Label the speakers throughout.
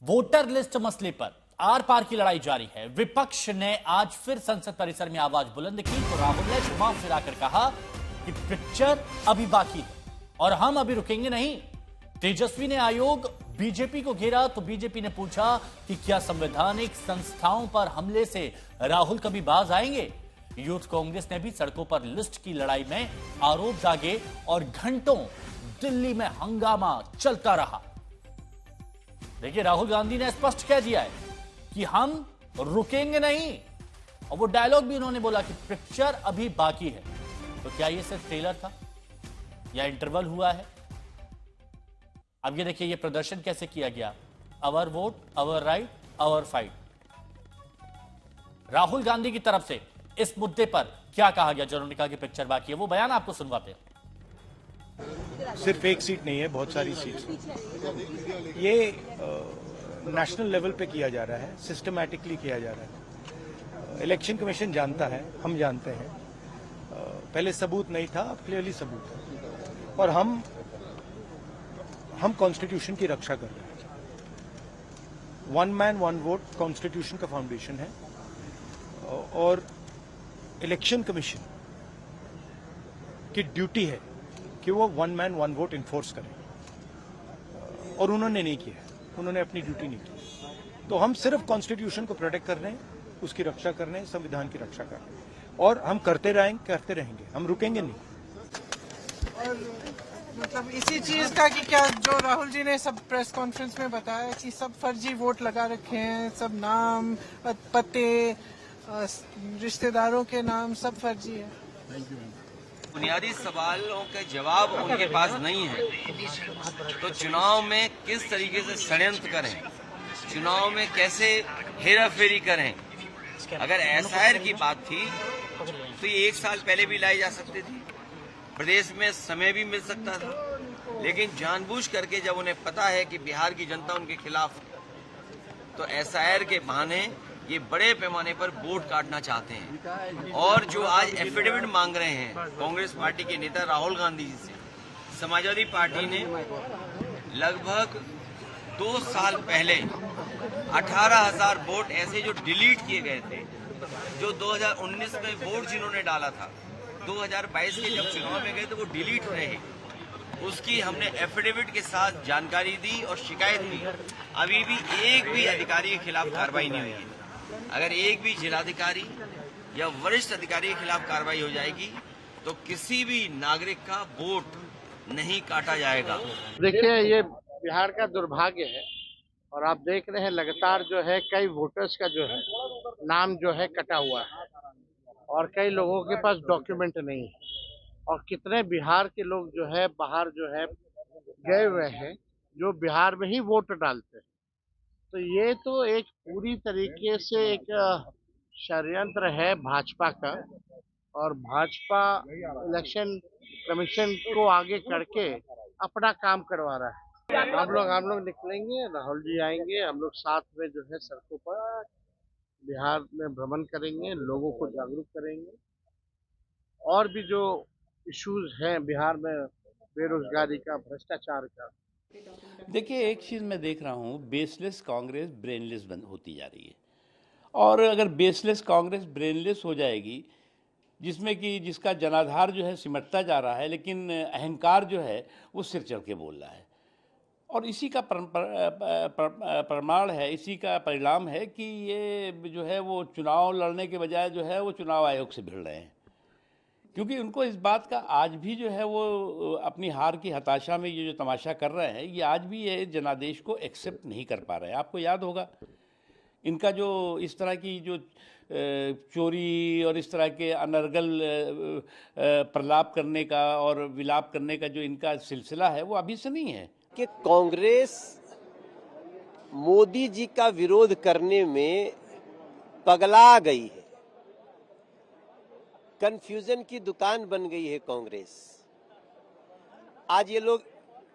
Speaker 1: Voter list मसले पर are पार की लड़ाई जारी है। विपक्ष ने आज फिर संसद परिसर में आवाज बुलंद की तो राहुल ने घुमा फिराकर कहा कि पिक्चर अभी बाकी है और हम अभी रुकेंगे नहीं। तेजस्वी ने आयोग बीजेपी को घेरा तो बीजेपी ने पूछा कि क्या संवैधानिक संस्थाओं पर हमले से राहुल कभी बाज आएंगे। यूथ कांग्रेस ने भी सड़कों पर लिस्ट की लड़ाई में आरोप जागे और घंटों दिल्ली में हंगामा चलता रहा। देखिए, राहुल गांधी ने स्पष्ट कह दिया है कि हम रुकेंगे नहीं और वो डायलॉग भी उन्होंने बोला कि पिक्चर अभी बाकी है। तो क्या ये सिर्फ ट्रेलर था या इंटरवल हुआ है? अब ये देखिए, ये प्रदर्शन कैसे किया गया। Our vote, our right, our fight. Rahul Gandhi की तरफ से इस मुद्दे पर क्या कहा गया, जिन्होंने कहा कि पिक्चर बाकी है, वो बयान आपको सुनवाते हैं।
Speaker 2: सिर्फ एक सीट नहीं है, बहुत सारी सीट। ये नेशनल लेवल पे किया जा रहा है, सिस्टमैटिकली किया जा रहा है। इलेक्शन कमीशन जानता है, हम जानते हैं। पहले सबूत नहीं था, अब क्लियरली सबूत है और हम कॉन्स्टिट्यूशन की रक्षा कर रहे हैं। One man one vote constitution का फाउंडेशन है और इलेक्शन कमीशन की ड्यूटी है कि वो one man one vote enforce करें और उन्होंने नहीं किया, उन्होंने अपनी ड्यूटी नहीं की। तो हम सिर्फ कॉन्स्टिट्यूशन को प्रोटेक्ट कर रहे हैं, उसकी रक्षा कर रहे हैं, संविधान की रक्षा कर रहे हैं और हम करते रहेंगे, हम रुकेंगे नहीं।
Speaker 3: और मतलब इसी चीज का कि क्या जो राहुल जी ने सब प्रेस कॉन्फ्रेंस में बताया कि सब फर्जी वोट लगा रखे हैं, सब नाम, पते, रिश्तेदारों के नाम सब फर्जी है।
Speaker 4: बुनियादी सवालों के जवाब उनके पास नहीं है तो चुनाव में किस तरीके से षड्यंत्र करें, चुनाव में कैसे हेराफेरी करें। अगर एसआईआर की बात थी तो ये 1 साल पहले भी लाई जा सकती थी, प्रदेश में समय भी मिल सकता था, लेकिन जानबूझ करके जब उन्हें पता है कि बिहार की जनता उनके खिलाफ तो एसआईआर के बहाने ये बड़े पैमाने पर वोट काटना चाहते हैं। और जो आज एफिडेविट मांग रहे हैं कांग्रेस पार्टी के नेता राहुल गांधी जी से, समाजवादी पार्टी ने लगभग 2 साल पहले 18,000 वोट ऐसे जो डिलीट किए गए थे, जो 2019 में वोट जिन्होंने डाला था 2022 के जब चुनाव में गए तो वो डिलीट रहे, उसकी हमने एफिडेविट के साथ जानकारी दी और शिकायत की। अभी भी एक भी अधिकारी के खिलाफ कार्रवाई नहीं हुई है। अगर एक भी जिलाधिकारी या वरिष्ठ अधिकारी के खिलाफ कार्रवाई हो जाएगी तो किसी भी नागरिक का वोट नहीं काटा जाएगा।
Speaker 5: देखिए, ये बिहार का दुर्भाग्य है और आप देख रहे हैं लगातार जो है कई वोटर्स का जो है नाम जो है कटा हुआ है और कई लोगों के पास डॉक्यूमेंट नहीं है और कितने बिहार के लोग जो है बाहर जो है गए हुए हैं जो बिहार में ही वोट डालते हैं। तो ये तो एक पूरी तरीके से एक षड्यंत्र है भाजपा का और भाजपा इलेक्शन कमीशन को आगे करके अपना काम करवा रहा है। हम लोग निकलेंगे, राहुल जी आएंगे, हम लोग साथ में जो है सड़कों पर बिहार में भ्रमण करेंगे, लोगों को जागरूक करेंगे और भी जो इश्यूज हैं बिहार में, बेरोजगारी का, भ्रष्टाचार का।
Speaker 6: देखिए, एक चीज़ मैं देख रहा हूँ, बेसलेस कांग्रेस ब्रेनलेस बन होती जा रही है और अगर बेसलेस कांग्रेस ब्रेनलेस हो जाएगी, जिसमें कि जिसका जनाधार जो है सिमटता जा रहा है लेकिन अहंकार जो है वो सिर चढ़ के बोल रहा है और इसी का प्रमाण है, इसी का परिणाम है कि ये जो है वो चुनाव लड़ने के बजाय जो है वो चुनाव आयोग से भिड़ रहे हैं, क्योंकि उनको इस बात का आज भी जो है वो अपनी हार की हताशा में ये जो तमाशा कर रहे हैं, ये आज भी ये जनादेश को एक्सेप्ट नहीं कर पा रहे हैं। आपको याद होगा इनका जो इस तरह की जो चोरी और इस तरह के अनर्गल प्रलाप करने का और विलाप करने का जो इनका सिलसिला है वो अभी से नहीं है
Speaker 7: कि कांग्रेस मोदी जी का विरोध करने में पगला गई है, कंफ्यूजन की दुकान बन गई है कांग्रेस। आज ये लोग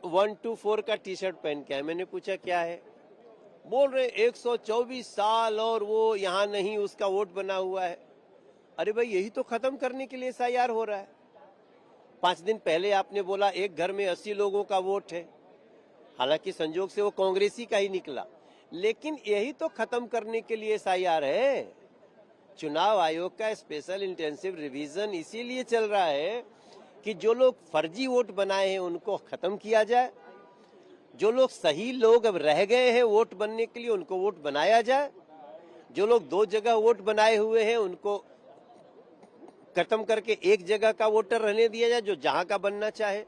Speaker 7: 124 का टी शर्ट पहन के आए, मैंने पूछा क्या है, बोल रहे 124 साल और वो यहाँ नहीं, उसका वोट बना हुआ है। अरे भाई, यही तो खत्म करने के लिए एसआईआर हो रहा है। 5 दिन पहले आपने बोला एक घर में 80 लोगों का वोट है, हालांकि संजोग से वो कांग्रेसी का ही निकला, लेकिन यही तो खत्म करने के लिए SIR है। चुनाव आयोग का स्पेशल इंटेंसिव रिवीजन इसीलिए चल रहा है कि जो लोग फर्जी वोट बनाए हैं उनको खत्म किया जाए, जो लोग सही लोग अब रह गए हैं वोट बनने के लिए उनको वोट बनाया जाए, जो लोग 2 जगह वोट बनाए हुए हैं उनको खत्म करके 1 जगह का वोटर रहने दिया जाए जो जहां का बनना चाहे।